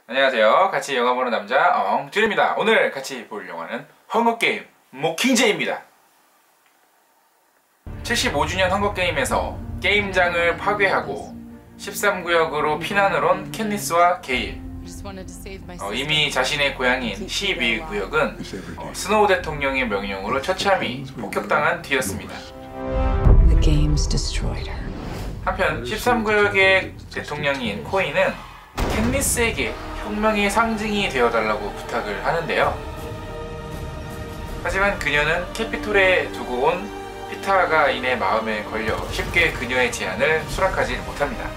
안녕하세요. 같이 영화 보는 남자 엉준입니다. 오늘 같이 볼 영화는 헝거게임 모킹제이입니다. 75주년 헝거게임에서 게임장을 파괴하고 13구역으로 피난을 온 캣니스와 게일. 이미 자신의 고향인 12구역은 스노우 대통령의 명령으로 처참히 폭격당한 뒤였습니다. 한편 13구역의 대통령인 코이는 캣니스에게 혁명의 상징이 되어달라고 부탁을 하는데요. 하지만 그녀는 캐피톨에 두고 온 피타가인의 마음에 걸려 쉽게 그녀의 제안을 수락하지 못합니다.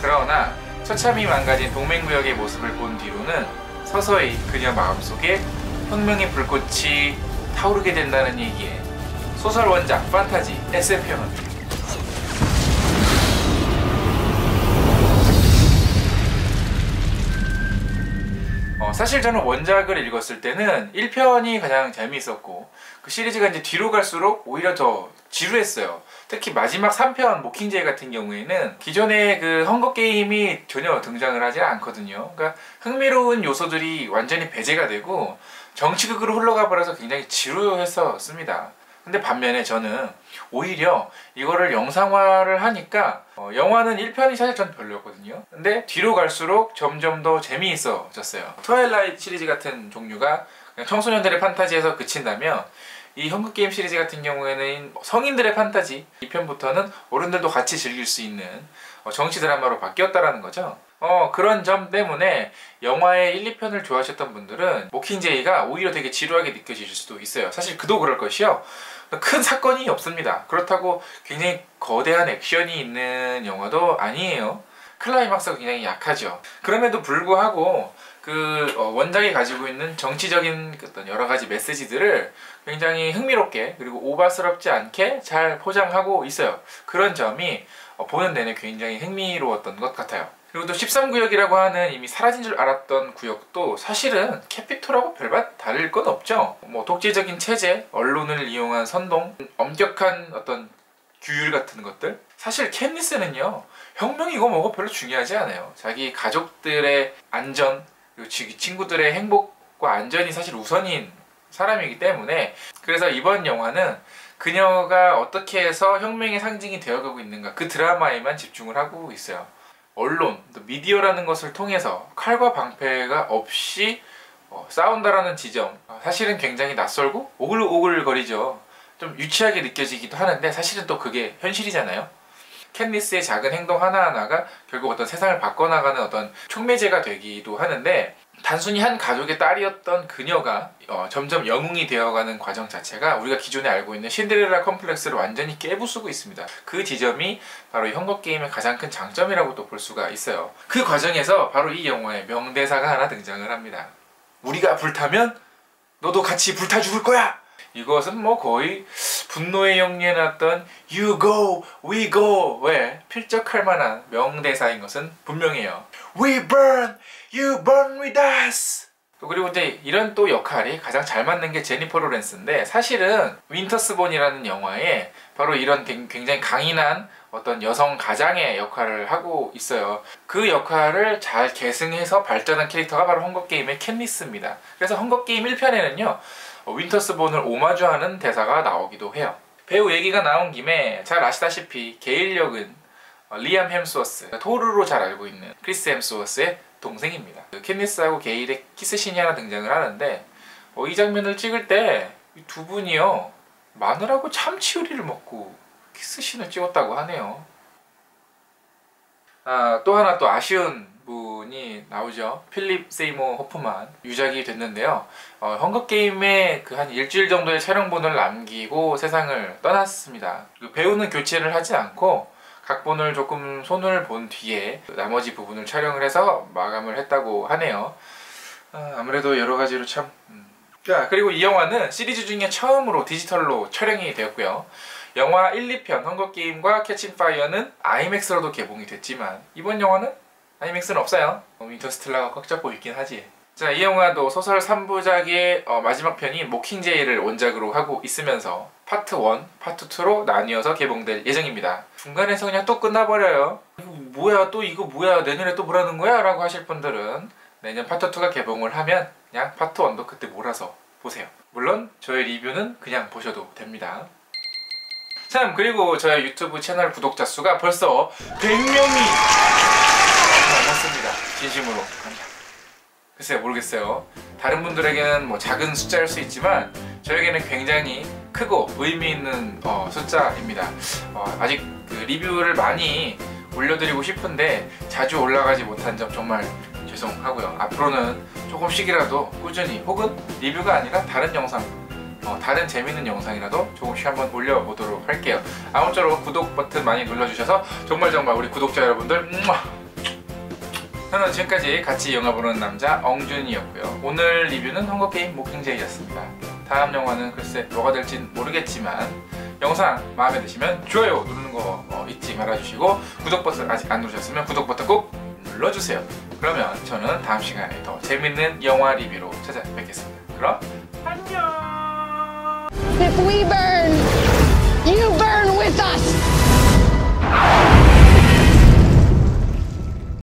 그러나 처참히 망가진 동맹구역의 모습을 본 뒤로는 서서히 그녀 마음속에 혁명의 불꽃이 타오르게 된다는 얘기에 소설 원작 판타지 SF 영화입니다. 사실 저는 원작을 읽었을 때는 1편이 가장 재미있었고 그 시리즈가 이제 뒤로 갈수록 오히려 더 지루했어요. 특히 마지막 3편 모킹제이 같은 경우에는 기존의 그 헝거게임이 전혀 등장을 하지 않거든요. 그러니까 흥미로운 요소들이 완전히 배제가 되고 정치극으로 흘러가 버려서 굉장히 지루했었습니다. 근데 반면에 저는 오히려 이거를 영상화를 하니까 영화는 1편이 사실 전 별로였거든요. 근데 뒤로 갈수록 점점 더 재미있어졌어요. 트와일라이트 시리즈 같은 종류가 그냥 청소년들의 판타지에서 그친다면 이 헝거게임 시리즈 같은 경우에는 성인들의 판타지 2편부터는 어른들도 같이 즐길 수 있는 정치 드라마로 바뀌었다라는 거죠. 그런 점 때문에 영화의 1, 2편을 좋아하셨던 분들은 모킹제이가 오히려 되게 지루하게 느껴지실 수도 있어요. 사실 그도 그럴 것이요. 큰 사건이 없습니다. 그렇다고 굉장히 거대한 액션이 있는 영화도 아니에요. 클라이막스가 굉장히 약하죠. 그럼에도 불구하고 그 원작이 가지고 있는 정치적인 어떤 여러 가지 메시지들을 굉장히 흥미롭게 그리고 오바스럽지 않게 잘 포장하고 있어요. 그런 점이 보는 내내 굉장히 흥미로웠던 것 같아요. 그리고 또 13구역이라고 하는 이미 사라진 줄 알았던 구역도 사실은 캐피톨하고 별반 다를 건 없죠. 뭐 독재적인 체제, 언론을 이용한 선동, 엄격한 어떤 규율 같은 것들. 사실 캣니스는요, 혁명이고 뭐고 별로 중요하지 않아요. 자기 가족들의 안전, 그리고 친구들의 행복과 안전이 사실 우선인 사람이기 때문에, 그래서 이번 영화는 그녀가 어떻게 해서 혁명의 상징이 되어가고 있는가, 그 드라마에만 집중을 하고 있어요. 언론, 미디어라는 것을 통해서 칼과 방패가 없이 싸운다라는 지점, 사실은 굉장히 낯설고 오글오글거리죠. 좀 유치하게 느껴지기도 하는데 사실은 또 그게 현실이잖아요. 캣니스의 작은 행동 하나하나가 결국 어떤 세상을 바꿔나가는 어떤 촉매제가 되기도 하는데, 단순히 한 가족의 딸이었던 그녀가 점점 영웅이 되어가는 과정 자체가 우리가 기존에 알고 있는 신데렐라 컴플렉스를 완전히 깨부수고 있습니다. 그 지점이 바로 이 헝거게임의 가장 큰 장점이라고 또 볼 수가 있어요. 그 과정에서 바로 이 영화에 명대사가 하나 등장을 합니다. 우리가 불타면 너도 같이 불타 죽을 거야! 이것은 뭐 거의 분노의 영리에 났던 You go, we go에 필적할 만한 명대사인 것은 분명해요. We burn, you burn with us. 그리고 이제 이런 또 역할이 가장 잘 맞는 게 제니퍼 로렌스인데, 사실은 윈터스본이라는 영화에 바로 이런 굉장히 강인한 어떤 여성 가장의 역할을 하고 있어요. 그 역할을 잘 계승해서 발전한 캐릭터가 바로 헝거게임의 캣니스입니다. 그래서 헝거게임 1편에는요 윈터스본을 오마주하는 대사가 나오기도 해요. 배우 얘기가 나온 김에 잘 아시다시피 게일 역은 리암 햄스워스, 토르로 잘 알고 있는 크리스 햄스워스의 동생입니다. 캣니스하고 게일의 키스신이 하나 등장을 하는데 이 장면을 찍을 때 이 두 분이요 마늘하고 참치 요리를 먹고 키스신을 찍었다고 하네요. 또 하나 또 아쉬운 분이 나오죠. 필립 세이모 호프만 유작이 됐는데요. 헝거게임에 그 한 일주일 정도의 촬영본을 남기고 세상을 떠났습니다. 배우는 교체를 하지 않고 각본을 조금 손을 본 뒤에 나머지 부분을 촬영을 해서 마감을 했다고 하네요. 아무래도 여러 가지로 참... 그리고 이 영화는 시리즈 중에 처음으로 디지털로 촬영이 되었고요. 영화 1, 2편 헝거게임과 캐치 파이어는 아이맥스로도 개봉이 됐지만 이번 영화는 아이맥스는 없어요. 인터스텔라가 꽉 잡고 있긴 하지. 자, 이 영화도 소설 3부작의 마지막 편인 모킹제이를 원작으로 하고 있으면서 파트 1, 파트 2로 나뉘어서 개봉될 예정입니다. 중간에서 그냥 또 끝나버려요. 이거 뭐야, 또 이거 뭐야, 내년에 또 뭐라는 거야? 라고 하실 분들은 내년 파트 2가 개봉을 하면 그냥 파트 1도 그때 몰아서 보세요. 물론 저의 리뷰는 그냥 보셔도 됩니다. 참, 그리고 저의 유튜브 채널 구독자 수가 벌써 100명이 넘었습니다. 진심으로. 글쎄요, 모르겠어요. 다른 분들에게는 뭐 작은 숫자일 수 있지만 저에게는 굉장히 크고 의미 있는 숫자입니다. 아직 그 리뷰를 많이 올려드리고 싶은데 자주 올라가지 못한 점 정말 죄송하고요. 앞으로는 조금씩이라도 꾸준히, 혹은 리뷰가 아니라 다른 영상, 다른 재밌는 영상이라도 조금씩 한번 올려보도록 할게요. 아무쪼록 구독 버튼 많이 눌러주셔서 정말 우리 구독자 여러분들 저는 지금까지 같이 영화 보는 남자 엉준이었고요. 오늘 리뷰는 헝거게임 모킹제이였습니다. 다음 영화는 글쎄 뭐가 될진 모르겠지만 영상 마음에 드시면 좋아요 누르는 거 잊지 말아주시고, 구독 버튼 아직 안 누르셨으면 구독 버튼 꼭 눌러주세요. 그러면 저는 다음 시간에 더 재밌는 영화 리뷰로 찾아뵙겠습니다. 그럼 안녕.